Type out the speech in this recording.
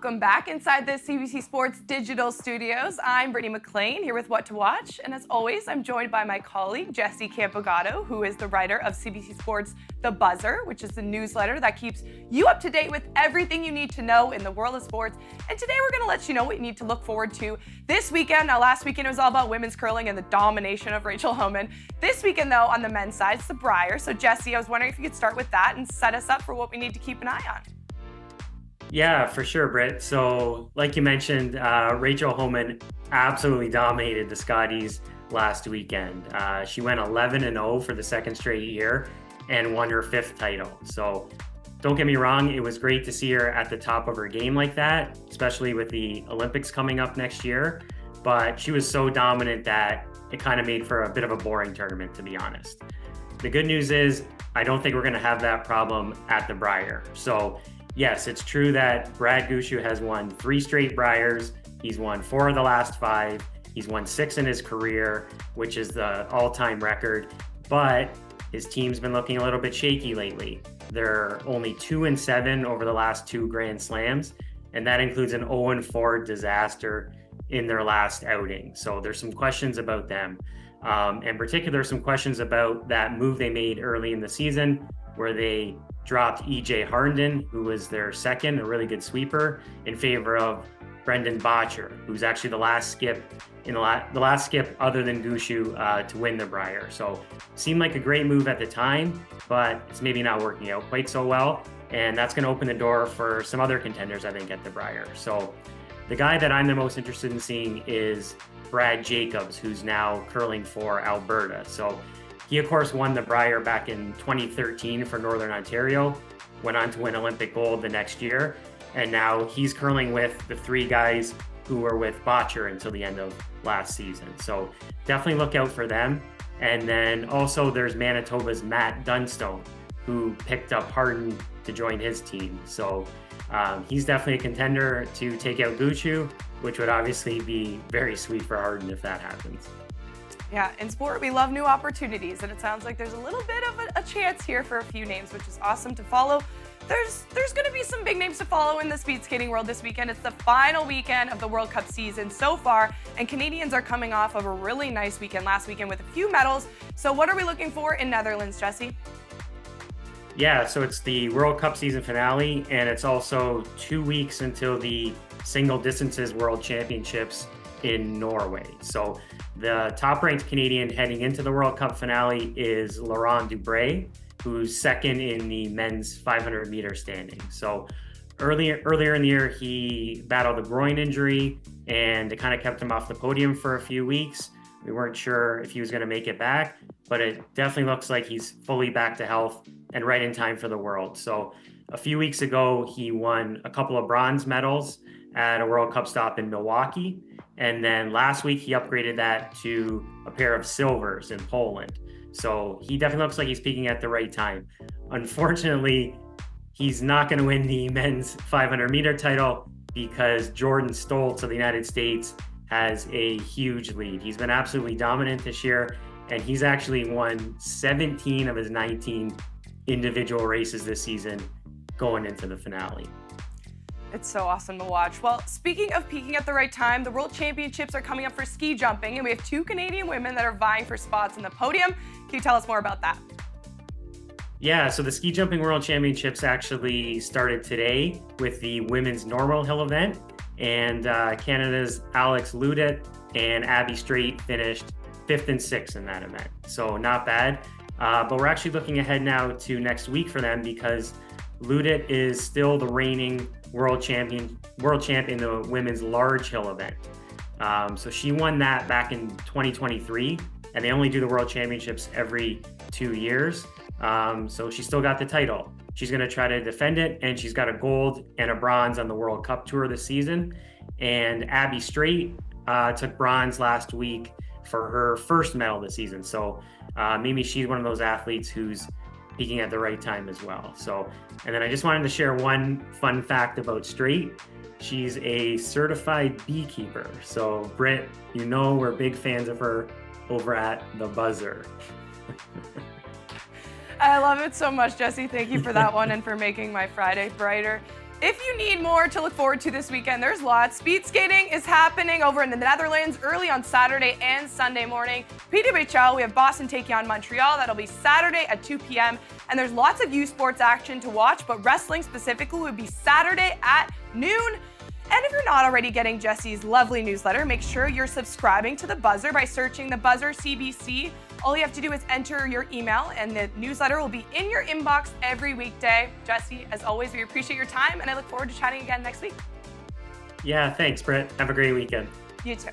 Welcome back inside the CBC Sports digital studios. I'm Brittany McLean here with What to Watch. And as always, I'm joined by my colleague, Jessie Campogato, who is the writer of CBC Sports The Buzzer, which is the newsletter that keeps you up to date with everything you need to know in the world of sports. And today we're going to let you know what you need to look forward to this weekend. Now, last weekend it was all about women's curling and the domination of Rachel Homan. This weekend, though, on the men's side, it's the Brier. So, Jessie, I was wondering if you could start with that and set us up for what we need to keep an eye on. Yeah, for sure, Britt. So like you mentioned, Rachel Homan absolutely dominated the Scotties last weekend. She went 11-0 for the second straight year and won her fifth title. So don't get me wrong, it was great to see her at the top of her game like that, especially with the Olympics coming up next year. But she was so dominant that it kind of made for a bit of a boring tournament, to be honest. The good news is I don't think we're going to have that problem at the Brier. So yes, it's true that Brad Gushue has won 3 straight Briers. He's won 4 of the last 5. He's won 6 in his career, which is the all-time record. But his team's been looking a little bit shaky lately. They're only 2-7 over the last 2 Grand Slams, and that includes an 0-4 disaster in their last outing. So there's some questions about them. In particular, some questions about that move they made early in the season where they dropped EJ Harnden, who was their second, a really good sweeper, in favor of Brendan Bottcher, who's actually the last skip other than Gushue to win the Brier. So seemed like a great move at the time, but it's maybe not working out quite so well. And that's going to open the door for some other contenders, I think, at the Brier. So the guy that I'm the most interested in seeing is Brad Jacobs, who's now curling for Alberta. So he, of course, won the Brier back in 2013 for Northern Ontario, went on to win Olympic gold the next year, and now he's curling with the 3 guys who were with Bottcher until the end of last season. So definitely look out for them. And then also there's Manitoba's Matt Dunstone, who picked up Harden to join his team. So he's definitely a contender to take out Gushue, which would obviously be very sweet for Harden if that happens. Yeah, in sport, we love new opportunities, and it sounds like there's a little bit of a chance here for a few names, which is awesome to follow. There's going to be some big names to follow in the speed skating world this weekend. It's the final weekend of the World Cup season so far, and Canadians are coming off of a really nice weekend last weekend with a few medals. So what are we looking for in Netherlands, Jessie? Yeah, so it's the World Cup season finale, and it's also 2 weeks until the single distances World Championships in Norway. So the top-ranked Canadian heading into the World Cup finale is Laurent Dubray, who's second in the men's 500-meter standing. So earlier in the year, he battled a groin injury, and it kind of kept him off the podium for a few weeks. We weren't sure if he was going to make it back, but it definitely looks like he's fully back to health and right in time for the World. So a few weeks ago, he won a couple of bronze medals at a World Cup stop in Milwaukee. And then last week, he upgraded that to a pair of silvers in Poland. So he definitely looks like he's peaking at the right time. Unfortunately, he's not going to win the men's 500-meter title because Jordan Stoltz of the United States has a huge lead. He's been absolutely dominant this year, and he's actually won 17 of his 19 individual races this season going into the finale. It's so awesome to watch. Well, speaking of peaking at the right time, the World Championships are coming up for ski jumping, and we have 2 Canadian women that are vying for spots in the podium. Can you tell us more about that? Yeah, so the Ski Jumping World Championships actually started today with the women's normal hill event, and Canada's Alex Ludet and Abby Straight finished 5th and 6th in that event. So not bad, but we're actually looking ahead now to next week for them because Ludet is still the reigning world champ in the women's large hill event. So she won that back in 2023, and they only do the World Championships every 2 years. So she still got the title. She's going to try to defend it, and she's got a gold and a bronze on the World Cup Tour this season. And Abby Straight took bronze last week for her first medal this season. So maybe she's one of those athletes who's peaking at the right time as well. So, and then I just wanted to share one fun fact about Straight. She's a certified beekeeper. So Britt, you know we're big fans of her over at The Buzzer. I love it so much, Jessie. Thank you for that one and for making my Friday brighter. If you need more to look forward to this weekend, there's lots. Speed skating is happening over in the Netherlands early on Saturday and Sunday morning. PWHL, we have Boston taking on Montreal. That'll be Saturday at 2 p.m. And there's lots of U Sports action to watch, but wrestling specifically would be Saturday at noon. And if you're not already getting Jesse's lovely newsletter, make sure you're subscribing to The Buzzer by searching The Buzzer CBC. All you have to do is enter your email and the newsletter will be in your inbox every weekday. Jesse, as always, we appreciate your time and I look forward to chatting again next week. Yeah, thanks, Britt. Have a great weekend. You too.